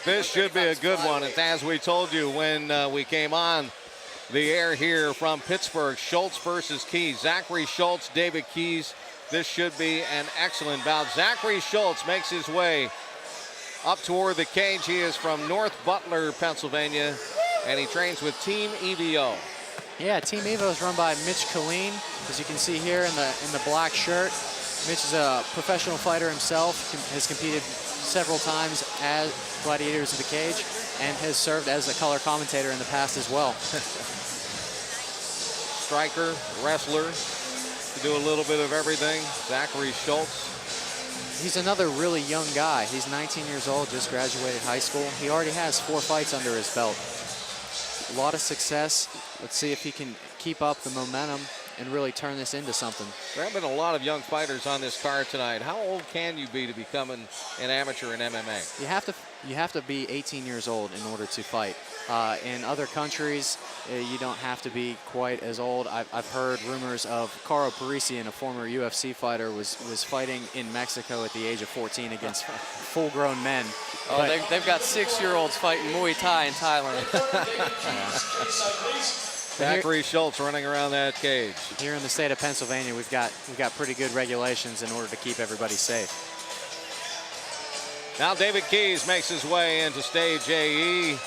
This should be a good one. It's as we told you when we came on the air here from Pittsburgh. Shultz versus Keys. Zachery Shultz, David Keys. This should be an excellent bout. Zachery Shultz makes his way up toward the cage. He is from North Butler, Pennsylvania, and he trains with Team EVO. Yeah, Team EVO is run by Mitch Killeen, as you can see here in the black shirt. Mitch is a professional fighter himself, has competed several times as Gladiators of the Cage, and has served as a color commentator in the past as well. Striker, wrestler, to do a little bit of everything. Zachery Shultz. He's another really young guy. He's 19 years old, just graduated high school. He already has 4 fights under his belt. A lot of success. Let's see if he can keep up the momentum and really turn this into something. There have been a lot of young fighters on this card tonight. How old can you be to become an amateur in MMA? You have to be 18 years old in order to fight. In other countries, you don't have to be quite as old. I've heard rumors of Caro Parisian, a former UFC fighter, was fighting in Mexico at the age of 14 against full-grown men. Oh, they've got 6-year-olds fighting Muay Thai in Thailand. Zachery Shultz running around that cage. Here in the state of Pennsylvania, we've got pretty good regulations in order to keep everybody safe. Now David Keys makes his way into stage AE.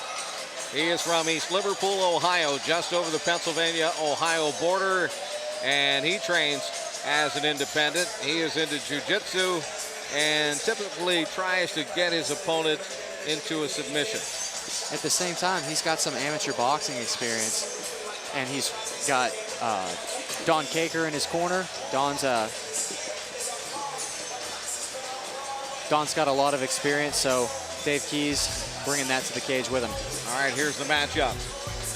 He is from East Liverpool, Ohio, just over the Pennsylvania-Ohio border, and he trains as an independent. He is into jiu-jitsu and typically tries to get his opponent into a submission. At the same time, he's got some amateur boxing experience, and he's got Don Caker in his corner. Don's got a lot of experience, so Dave Keys bringing that to the cage with him. All right, here's the matchup.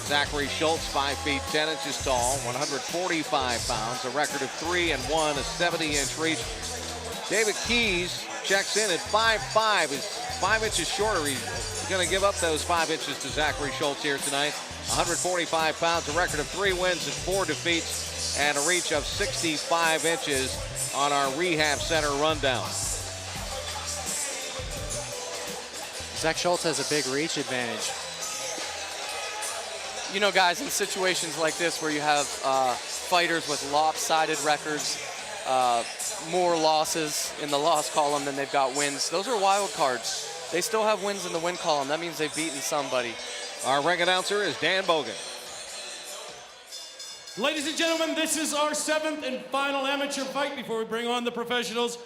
Zachery Shultz, 5 feet 10 inches tall, 145 pounds, a record of 3-1, a 70-inch reach. David Keys checks in at 5'5", is 5 inches shorter. He's going to give up those 5 inches to Zachery Shultz here tonight. 145 pounds, a record of 3 wins and 4 defeats, and a reach of 65 inches on our rehab center rundown. Zach Shultz has a big reach advantage. You know, guys, in situations like this where you have fighters with lopsided records, more losses in the loss column than they've got wins, those are wild cards. They still have wins in the win column. That means they've beaten somebody. Our ring announcer is Dan Bogan. Ladies and gentlemen, this is our 7th and final amateur fight before we bring on the professionals.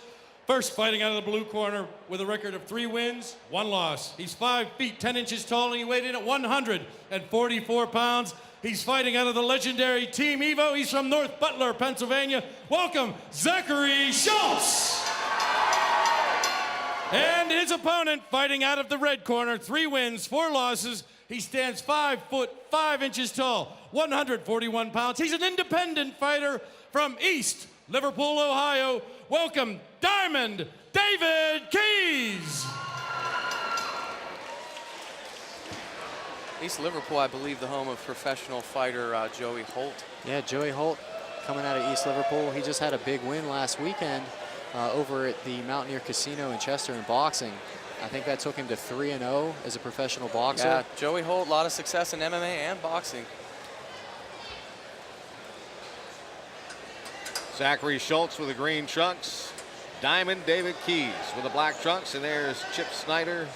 First, fighting out of the blue corner with a record of 3 wins, 1 loss. He's 5 feet 10 inches tall, and he weighed in at 144 pounds. He's fighting out of the legendary Team EVO. He's from North Butler, Pennsylvania. Welcome, Zachery Shultz. And his opponent, fighting out of the red corner, 3 wins, 4 losses. He stands 5 foot 5 inches tall, 141 pounds. He's an independent fighter from East Liverpool, Ohio. Welcome, Diamond David Keys. East Liverpool, I believe, the home of professional fighter Joey Holt. Yeah, Joey Holt coming out of East Liverpool. He just had a big win last weekend over at the Mountaineer Casino in Chester in boxing. I think that took him to 3-0 as a professional boxer. Yeah, Joey Holt, a lot of success in MMA and boxing. Zachery Shultz with the green trunks. Diamond David Keys with the black trunks. And there's Chip Snyder,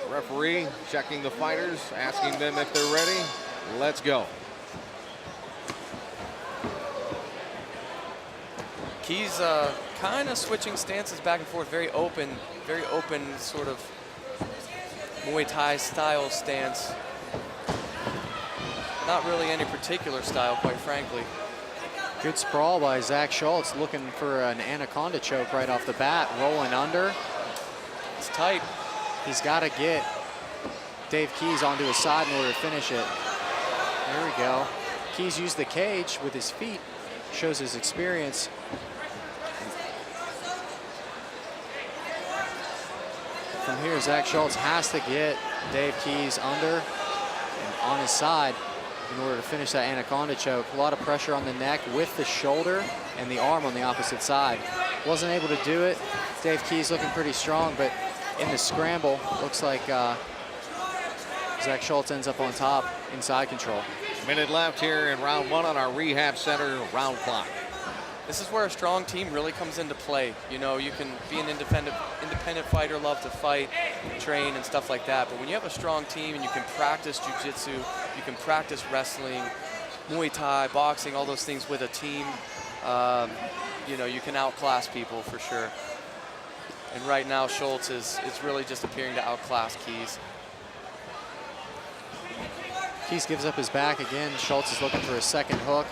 referee, checking the fighters, asking them if they're ready. Let's go. Keys kind of switching stances back and forth, very open sort of Muay Thai style stance. Not really any particular style, quite frankly. Good sprawl by Zach Shultz, looking for an anaconda choke right off the bat, rolling under. It's tight. He's got to get Dave Keys onto his side in order to finish it. There we go. Keys used the cage with his feet, shows his experience. From here, Zach Shultz has to get Dave Keys under and on his side in order to finish that anaconda choke. A lot of pressure on the neck with the shoulder and the arm on the opposite side. Wasn't able to do it. Dave Keys looking pretty strong, but in the scramble. Looks like Zach Shultz ends up on top in side control. Minute left here in round 1 on our rehab center round clock. This is where a strong team really comes into play. You know, you can be an independent fighter, love to fight, train, and stuff like that. But when you have a strong team and you can practice jiu-jitsu, you can practice wrestling, Muay Thai, boxing, all those things with a team, you know, you can outclass people for sure. And right now, Shultz is really just appearing to outclass Keys. Keys gives up his back again. Shultz is looking for a second hook.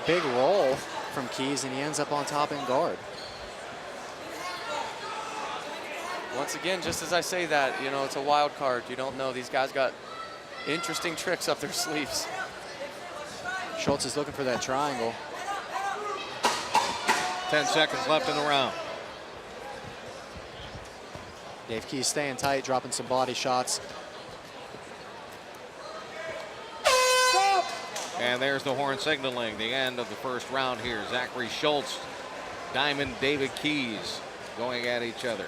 Big roll from Keys, and he ends up on top in guard. Once again, just as I say that, you know, it's a wild card. You don't know. These guys got interesting tricks up their sleeves. Shultz is looking for that triangle. 10 seconds left in the round. Dave Keys staying tight, dropping some body shots. And there's the horn signaling the end of the first round here. Zachery Shultz, Diamond David Keys going at each other.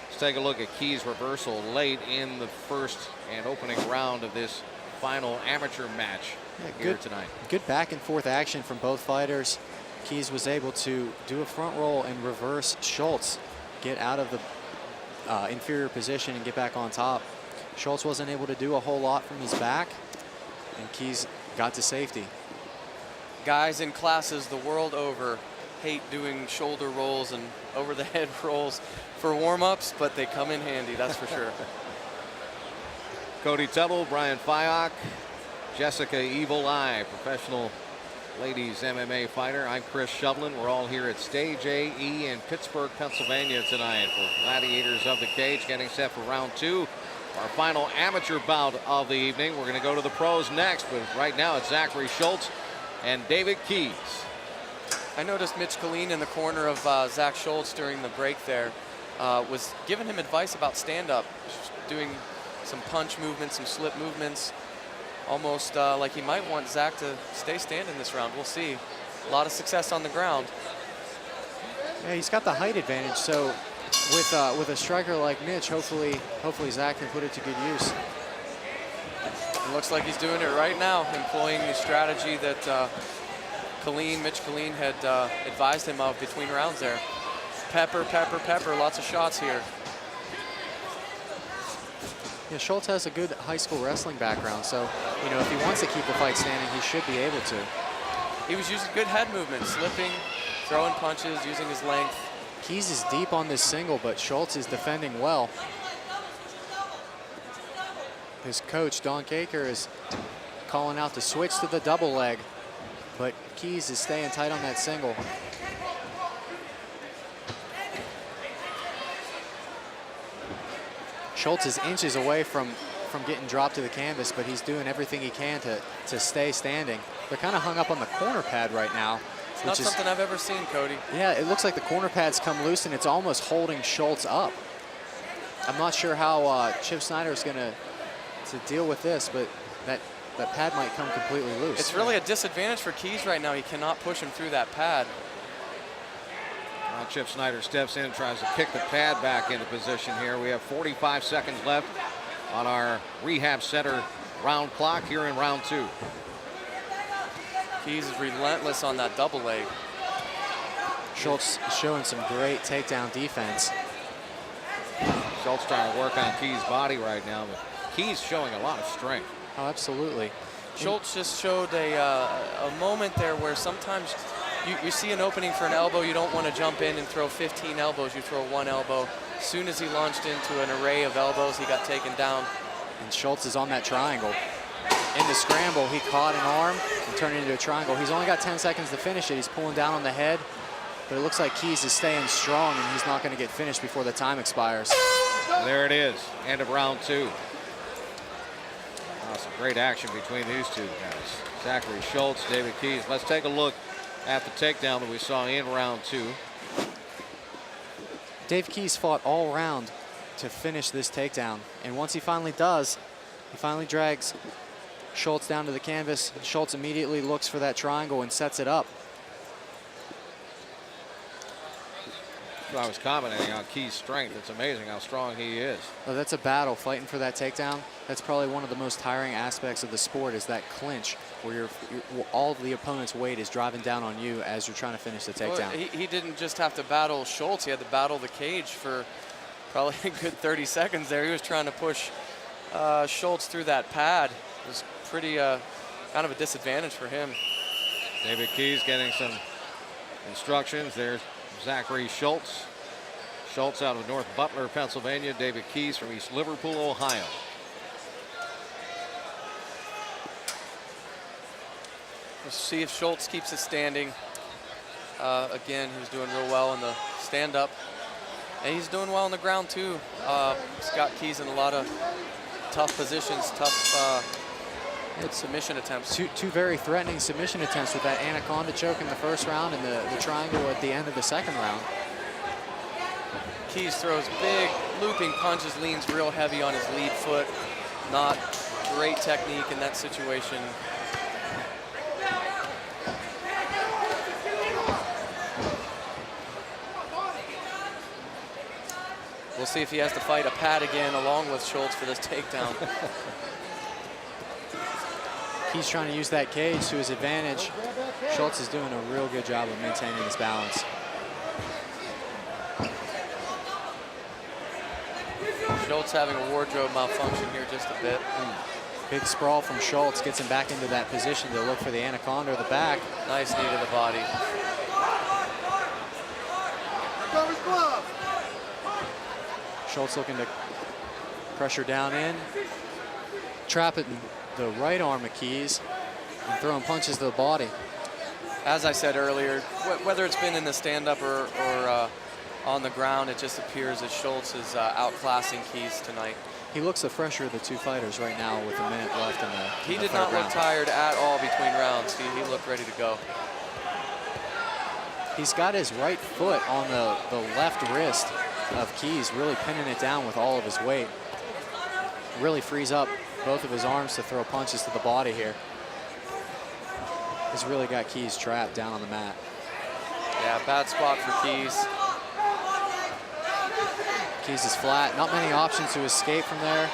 Let's take a look at Keys' reversal late in the first and opening round of this final amateur match here tonight. Good back and forth action from both fighters. Keys was able to do a front roll and reverse Shultz, get out of the inferior position and get back on top. Shultz wasn't able to do a whole lot from his back, and Keys got to safety. Guys in classes the world over hate doing shoulder rolls and over the head rolls for warm-ups, but they come in handy, that's for sure. Cody Tuttle, Brian Fyock, Jessica Evil Eye, professional ladies MMA fighter. I'm Chris Shovlin. We're all here at Stage AE in Pittsburgh, Pennsylvania tonight for Gladiators of the Cage, getting set for round 2. Our final amateur bout of the evening. We're going to go to the pros next, but right now it's Zachery Shultz and David Keys. I noticed Mitch Killeen in the corner of Zach Shultz during the break there was giving him advice about stand-up, doing some punch movements, some slip movements, almost like he might want Zach to stay standing this round. We'll see. A lot of success on the ground. Yeah, he's got the height advantage, so with a striker like Mitch, hopefully Zach can put it to good use. It looks like he's doing it right now, employing the strategy that Mitch Killeen had advised him of between rounds there. Pepper, pepper, pepper, lots of shots here. Yeah, Shultz has a good high school wrestling background, so, you know, if he wants to keep the fight standing, he should be able to. He was using good head movement, slipping, throwing punches, using his length. Keys is deep on this single, but Shultz is defending well. His coach, Don Caker, is calling out to switch to the double leg, but Keys is staying tight on that single. Shultz is inches away from getting dropped to the canvas, but he's doing everything he can to stay standing. They're kind of hung up on the corner pad right now. It's not something I've ever seen, Cody. Yeah, it looks like the corner pad's come loose, and it's almost holding Shultz up. I'm not sure how Chip Snyder is going to deal with this, but that pad might come completely loose. It's really a disadvantage for Keys right now. He cannot push him through that pad. Now Chip Snyder steps in and tries to kick the pad back into position here. We have 45 seconds left on our rehab center round clock here in round 2. Keys is relentless on that double leg. Shultz showing some great takedown defense. Shultz trying to work on Keys' body right now, but Keys showing a lot of strength. Oh, absolutely. Schultz just showed a moment there where sometimes you see an opening for an elbow, you don't want to jump in and throw 15 elbows, you throw one elbow. As soon as he launched into an array of elbows, he got taken down. And Shultz is on that triangle. In the scramble, he caught an arm and turned it into a triangle. He's only got 10 seconds to finish it. He's pulling down on the head, but it looks like Keys is staying strong, and he's not going to get finished before the time expires. There it is, end of round 2. Some great action between these two guys. Zachery Shultz, David Keys. Let's take a look at the takedown that we saw in round 2. Dave Keys fought all round to finish this takedown, and once he finally does, he finally drags Shultz down to the canvas. Shultz immediately looks for that triangle and sets it up. I was commenting on Keys' strength. It's amazing how strong he is. Well, that's a battle, fighting for that takedown. That's probably one of the most tiring aspects of the sport, is that clinch where all of the opponent's weight is driving down on you as you're trying to finish the takedown. Well, he didn't just have to battle Shultz. He had to battle the cage for probably a good 30 seconds there. He was trying to push Shultz through that pad. It was pretty kind of a disadvantage for him. David Keys getting some instructions. There's Zachery Shultz. Shultz out of North Butler, Pennsylvania. David Keys from East Liverpool, Ohio. We'll see if Shultz keeps it standing. Again, he was doing real well in the stand-up. And he's doing well on the ground, too. He's got Keys in a lot of tough positions, tough submission attempts. Two very threatening submission attempts with that anaconda choke in the first round and the triangle at the end of the second round. Keys throws big looping punches, leans real heavy on his lead foot. Not great technique in that situation. We'll see if he has to fight a pad again along with Shultz for this takedown. Keys trying to use that cage to his advantage. Shultz is doing a real good job of maintaining his balance. Shultz having a wardrobe malfunction here just a bit. Big sprawl from Shultz gets him back into that position to look for the anaconda or the back. Nice knee to the body. Shultz looking to pressure down in. Trap it in the right arm of Keys and throwing punches to the body. As I said earlier, whether it's been in the stand-up or on the ground, it just appears that Shultz is outclassing Keys tonight. He looks the fresher of the two fighters right now with a minute left in the He did not look tired at all between rounds. He looked ready to go. He's got his right foot on the left wrist of Keys, really pinning it down with all of his weight. Really frees up both of his arms to throw punches to the body here. He's really got Keys trapped down on the mat. Yeah, bad spot for Keys. Keys is flat. Not many options to escape from there.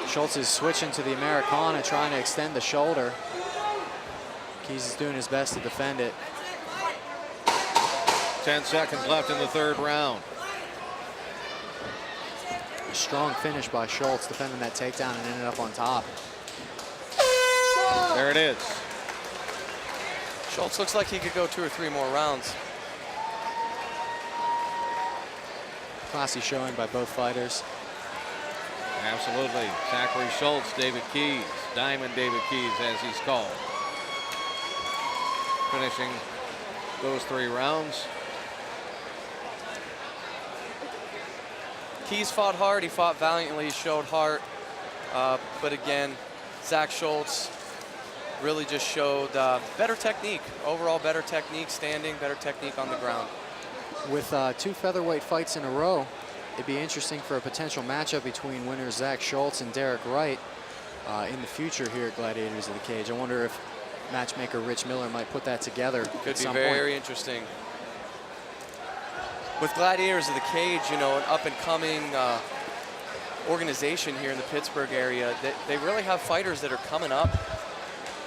Shultz is switching to the Americana, trying to extend the shoulder. Keys is doing his best to defend it. 10 seconds left in the third round. A strong finish by Shultz, defending that takedown and ended up on top. There it is. Shultz looks like he could go 2 or 3 more rounds. Classy showing by both fighters. Absolutely. Zachery Shultz, David Keys, Diamond David Keys as he's called. Finishing those 3 rounds. Keys fought hard, he fought valiantly, he showed heart. But again, Zach Shultz really just showed better technique, overall better technique standing, better technique on the ground. With 2 featherweight fights in a row, it'd be interesting for a potential matchup between winners Zach Shultz and Derek Wright in the future here at Gladiators of the Cage. I wonder if matchmaker Rich Miller might put that together. Could be very interesting. With Gladiators of the Cage, you know, an up-and-coming organization here in the Pittsburgh area, they really have fighters that are coming up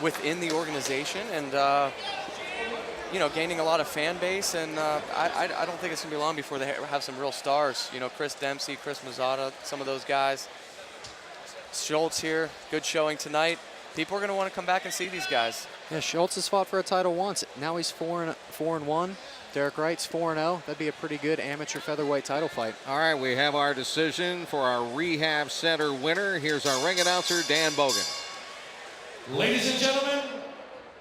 within the organization and, you know, gaining a lot of fan base. And I don't think it's going to be long before they have some real stars. You know, Chris Dempsey, Chris Mazzata, some of those guys. Shultz here, good showing tonight. People are going to want to come back and see these guys. Yeah, Shultz has fought for a title once. Now he's 4-1. Derek Wright's 4-0. That'd be a pretty good amateur featherweight title fight. All right, we have our decision for our Rehab Center winner. Here's our ring announcer, Dan Bogan. Ladies and gentlemen,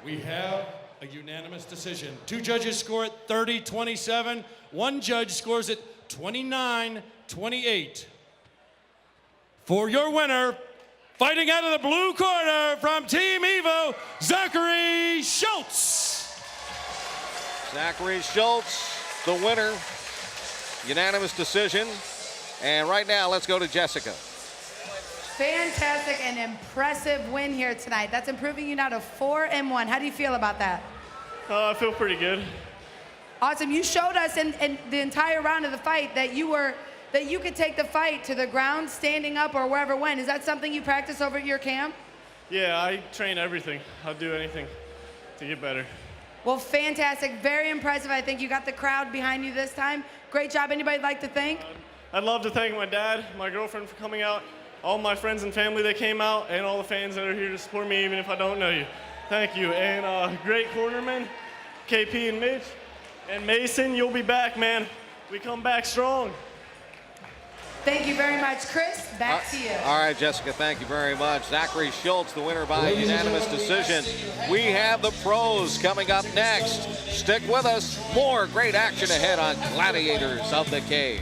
we have a unanimous decision. 2 judges score it 30-27. 1 judge scores it 29-28. For your winner, fighting out of the blue corner from Team Evo, Zachery Shultz. Zachery Shultz, the winner. Unanimous decision. And right now, let's go to Jessica. Fantastic and impressive win here tonight. That's improving you now to 4-1. How do you feel about that? I feel pretty good. Awesome. You showed us in the entire round of the fight that you could take the fight to the ground, standing up, or wherever it went. Is that something you practice over at your camp? Yeah, I train everything. I'll do anything to get better. Well, fantastic. Very impressive. I think you got the crowd behind you this time. Great job. Anybody like to thank? I'd love to thank my dad, my girlfriend for coming out, all my friends and family that came out, and all the fans that are here to support me even if I don't know you. Thank you. And great cornermen, KP and Mitch. And Mason, you'll be back, man. We come back strong. Thank you very much. Chris, back to you. All right, Jessica, thank you very much. Zachery Shultz, the winner by unanimous decision. We have the pros coming up next. Stick with us. More great action ahead on Gladiators of the Cage.